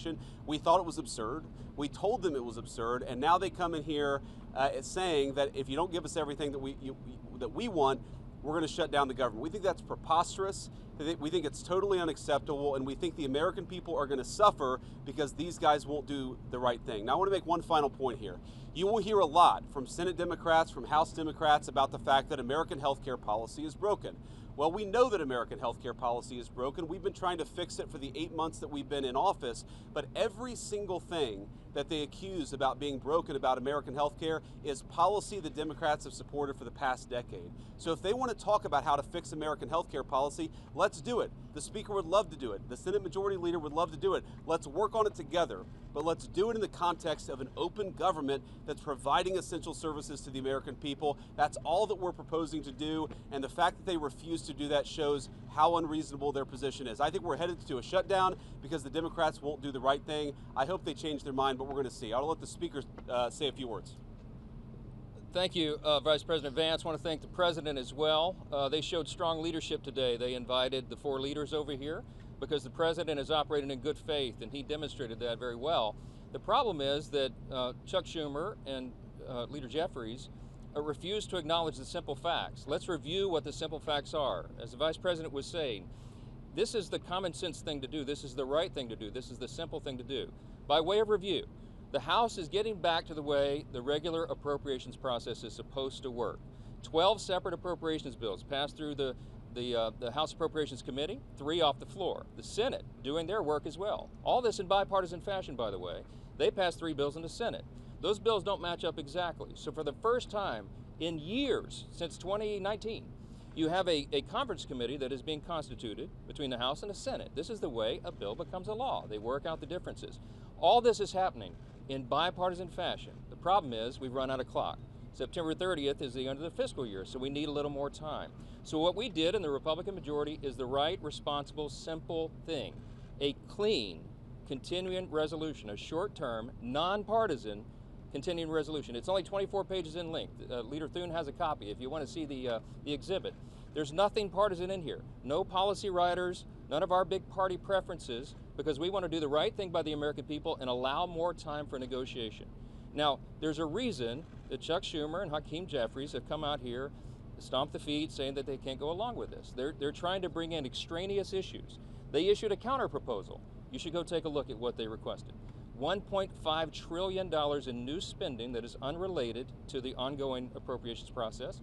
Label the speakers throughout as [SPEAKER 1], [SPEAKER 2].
[SPEAKER 1] administration. We thought it was absurd. We told them it was absurd, and now they come in here saying that if you don't give us everything that we want, we're going to shut down the government. We think that's preposterous. We think it's totally unacceptable, and we think the American people are going to suffer because these guys won't do the right thing. Now, I want to make one final point here. You will hear a lot from Senate Democrats, from House Democrats about the fact that American health care policy is broken. Well, we know that American health care policy is broken. We've been trying to fix it for the 8 months that we've been in office, but every single thing that they accuse about being broken about American health care is policy the Democrats have supported for the past decade. So if they want to talk about how to fix American health care policy, let's do it. The Speaker would love to do it. The Senate Majority Leader would love to do it. Let's work on it together, but let's do it in the context of an open government that's providing essential services to the American people. That's all that we're proposing to do, and the fact that they refuse to do that shows how unreasonable their position is. I think we're headed to a shutdown because the Democrats won't do the right thing. I hope they change their mind, but we're going to see. I'll let the Speaker say a few words.
[SPEAKER 2] Thank you, Vice President Vance. I want to thank the President as well. They showed strong leadership today. They invited the 4 leaders over here because the President is operating in good faith, and he demonstrated that very well. The problem is that Chuck Schumer and Leader Jeffries refuse to acknowledge the simple facts. Let's review what the simple facts are. As the Vice President was saying, this is the common sense thing to do. This is the right thing to do. This is the simple thing to do. By way of review, the House is getting back to the way the regular appropriations process is supposed to work. 12 separate appropriations bills passed through the House Appropriations Committee, 3 off the floor. The Senate doing their work as well. All this in bipartisan fashion, by the way. They passed 3 bills in the Senate. Those bills don't match up exactly. So for the first time in years, since 2019, you have a conference committee that is being constituted between the House and the Senate. This is the way a bill becomes a law. They work out the differences. All this is happening in bipartisan fashion. The problem is we've run out of clock. September 30th is the end of the fiscal year, so we need a little more time. So what we did in the Republican majority is the right, responsible, simple thing. A clean, continuing resolution, a short-term, nonpartisan continuing resolution. It's only 24 pages in length. Leader Thune has a copy if you want to see the exhibit. There's nothing partisan in here. No policy riders, none of our big party preferences, because we want to do the right thing by the American people and allow more time for negotiation. Now, there's a reason that Chuck Schumer and Hakim Jeffries have come out here, stomped the feet, saying that they can't go along with this. They're trying to bring in extraneous issues. They issued a counter proposal. You should go take a look at what they requested. $1.5 trillion in new spending that is unrelated to the ongoing appropriations process.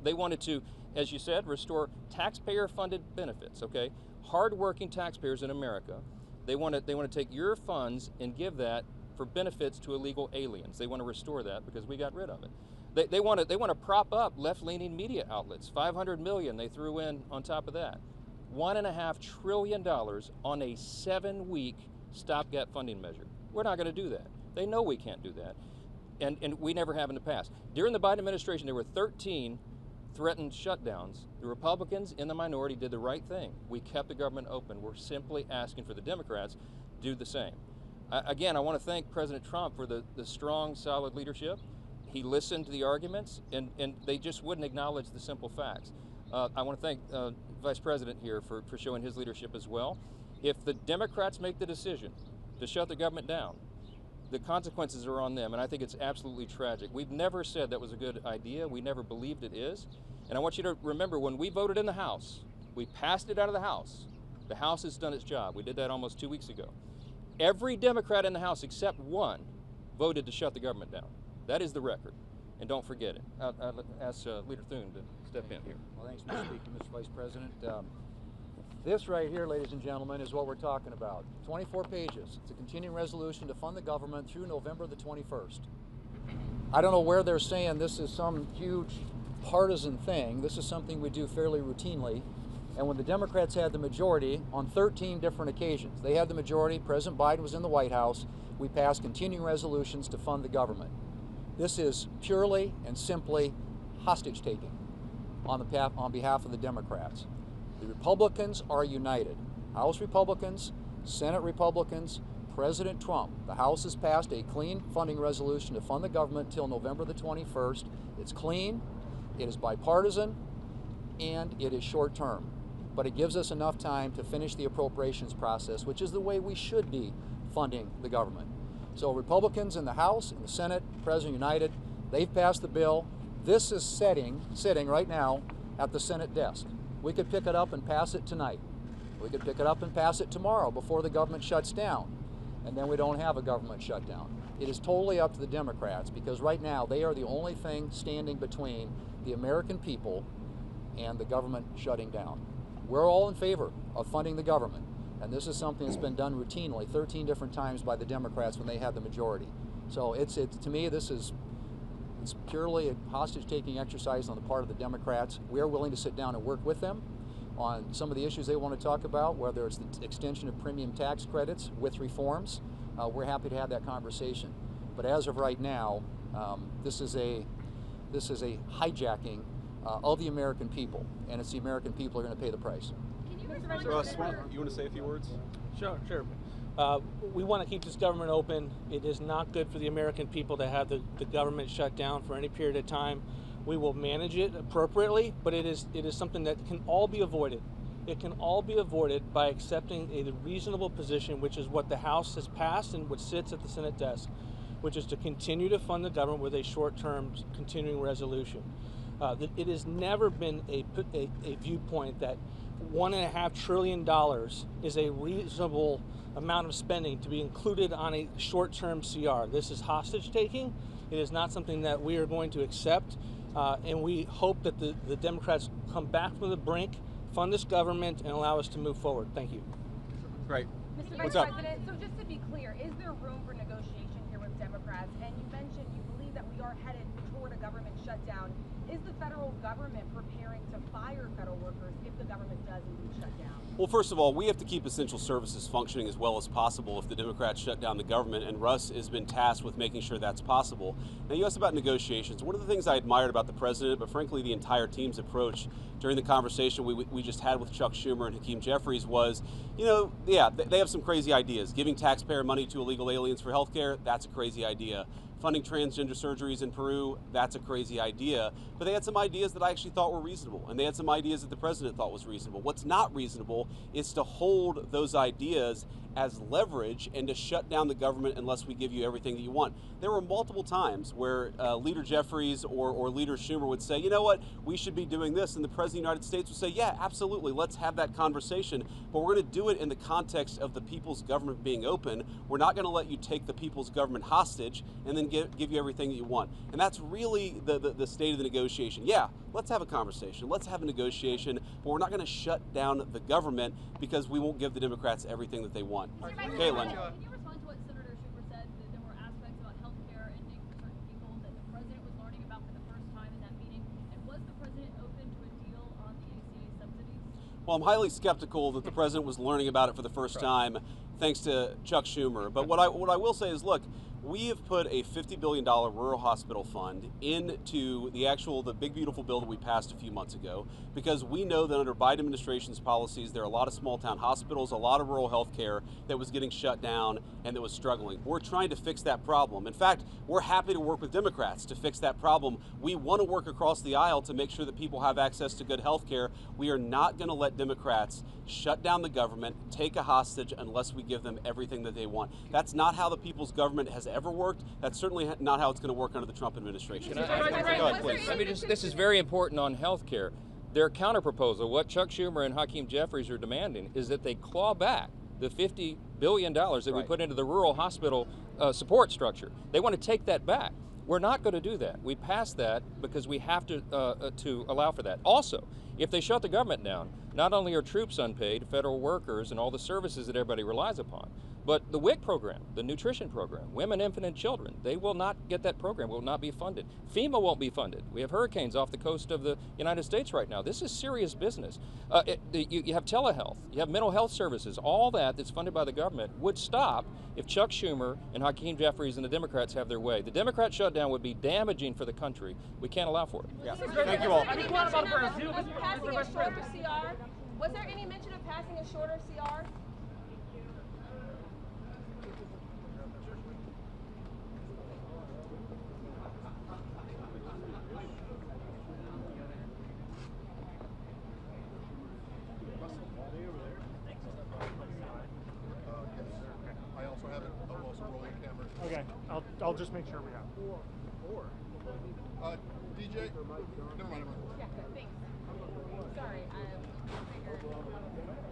[SPEAKER 2] They wanted to, as you said, restore taxpayer-funded benefits, okay? Hard-working taxpayers in America, they want to take your funds and give that for benefits to illegal aliens. They want to restore that because we got rid of it. They want to prop up left-leaning media outlets. $500 million they threw in on top of that. $1.5 trillion on a 7-week stopgap funding measure. We're not going to do that. They know we can't do that, and we never have in the past. During the Biden administration, there were 13 threatened shutdowns. The Republicans in the minority did the right thing. We kept the government open. We're simply asking for the Democrats to do the same. Again, I want to thank President Trump for the strong, solid leadership. He listened to the arguments, and they just wouldn't acknowledge the simple facts. I want to thank Vice President here for showing his leadership as well. If the Democrats make the decision to shut the government down, the consequences are on them, and I think it's absolutely tragic. We've never said that was a good idea. We never believed it is. And I want you to remember, when we voted in the House, we passed it out of the House. The House has done its job. We did that almost 2 weeks ago. Every Democrat in the House except one voted to shut the government down. That is the record, and don't forget it. I'll ask Leader Thune to step in here.
[SPEAKER 3] Well, thanks, Mr. Speaker, Mr. Vice President. This right here, ladies and gentlemen, is what we're talking about. 24 pages. It's a continuing resolution to fund the government through November the 21st. I don't know where they're saying this is some huge partisan thing. This is something we do fairly routinely. And when the Democrats had the majority on 13 different occasions, they had the majority, President Biden was in the White House, we passed continuing resolutions to fund the government. This is purely and simply hostage taking on behalf of the Democrats. The Republicans are united. House Republicans, Senate Republicans, President Trump. The House has passed a clean funding resolution to fund the government until November the 21st. It's clean, it is bipartisan, and it is short term. But it gives us enough time to finish the appropriations process, which is the way we should be funding the government. So Republicans in the House, in the Senate, President United, they've passed the bill. This is sitting right now at the Senate desk. We could pick it up and pass it tonight. We could pick it up and pass it tomorrow before the government shuts down. And then we don't have a government shutdown. It is totally up to the Democrats, because right now they are the only thing standing between the American people and the government shutting down. We're all in favor of funding the government. And this is something that's been done routinely 13 different times by the Democrats when they had the majority. So it's to me, it's purely a hostage-taking exercise on the part of the Democrats. We're willing to sit down and work with them on some of the issues they want to talk about, whether it's the extension of premium tax credits with reforms. We're happy to have that conversation. But as of right now, this is a hijacking of the American people, and it's the American people who are going to pay the price.
[SPEAKER 1] Russ, you want to say a few words?
[SPEAKER 4] Sure. We want to keep this government open. It is not good for the American people to have the government shut down for any period of time. We will manage it appropriately, but it is something that can all be avoided. It can all be avoided by accepting a reasonable position, which is what the House has passed and what sits at the Senate desk, which is to continue to fund the government with a short-term continuing resolution. It has never been a viewpoint that $1.5 trillion is a reasonable amount of spending to be included on a short-term CR. This is hostage-taking. It is not something that we are going to accept, and we hope that the Democrats come back from the brink, fund this government, and allow us to move forward. Thank you.
[SPEAKER 1] Great.
[SPEAKER 5] Mr.
[SPEAKER 1] What's
[SPEAKER 5] Vice
[SPEAKER 1] up?
[SPEAKER 5] President, so just to be clear, is there room for negotiation here with Democrats? And you mentioned you believe that we are headed toward a government shutdown. Is the federal government preparing to fire federal workers if the government does indeed shut down?
[SPEAKER 1] Well, first of all, we have to keep essential services functioning as well as possible if the Democrats shut down the government, and Russ has been tasked with making sure that's possible. Now, you asked about negotiations. One of the things I admired about the president, but frankly the entire team's approach during the conversation we just had with Chuck Schumer and Hakim Jeffries was, they have some crazy ideas. Giving taxpayer money to illegal aliens for health care, that's a crazy idea. Funding transgender surgeries in Peru, that's a crazy idea. But they had some ideas that I actually thought were reasonable, and they had some ideas that the president thought was reasonable. What's not reasonable is to hold those ideas as leverage and to shut down the government unless we give you everything that you want. There were multiple times where Leader Jeffries or Leader Schumer would say, you know what, we should be doing this, and the President of the United States would say, yeah, absolutely, let's have that conversation, but we're going to do it in the context of the people's government being open. We're not going to let you take the people's government hostage and then give you everything that you want. And that's really the state of the negotiation. Yeah, let's have a conversation, let's have a negotiation, but we're not going to shut down the government because we won't give the Democrats everything that they want. Caitlin.
[SPEAKER 6] Can you respond to what Senator Schumer said, that there were aspects about health care ending for certain people that the president was learning about for the first time in that meeting? And was the president open to a deal on the ACA subsidies?
[SPEAKER 1] Well, I'm highly skeptical that the president was learning about it for the first time, thanks to Chuck Schumer. But what I will say is, look, we have put a $50 billion rural hospital fund into the big beautiful bill that we passed a few months ago, because we know that under Biden administration's policies, there are a lot of small town hospitals, a lot of rural health care that was getting shut down and that was struggling. We're trying to fix that problem. In fact, we're happy to work with Democrats to fix that problem. We want to work across the aisle to make sure that people have access to good health care. We are not going to let Democrats shut down the government, take a hostage, unless we give them everything that they want. That's not how the people's government has ever worked. That's certainly not how it's going to work under the Trump administration.
[SPEAKER 2] Go ahead, please. This is very important on health care. Their counterproposal, what Chuck Schumer and Hakim Jeffries are demanding, is that they claw back the $50 billion that we put into the rural hospital support structure. They want to take that back. We're not going to do that. We passed that because we have to allow for that. Also, if they shut the government down, not only are troops unpaid, federal workers, and all the services that everybody relies upon, but the WIC program, the nutrition program, women, infant, and children, they will not get that program, will not be funded. FEMA won't be funded. We have hurricanes off the coast of the United States right now. This is serious business. You have telehealth, you have mental health services, all that's funded by the government would stop if Chuck Schumer and Hakim Jeffries and the Democrats have their way. The Democrat shutdown would be damaging for the country. We can't allow for it.
[SPEAKER 1] Yeah. Thank you all.
[SPEAKER 5] Passing a shorter CR? Was there any mention of passing a shorter CR?
[SPEAKER 7] I also have it. Okay, I'll just make sure we have.
[SPEAKER 8] DJ, never mind.
[SPEAKER 5] Yeah, thanks. Sorry, I figured.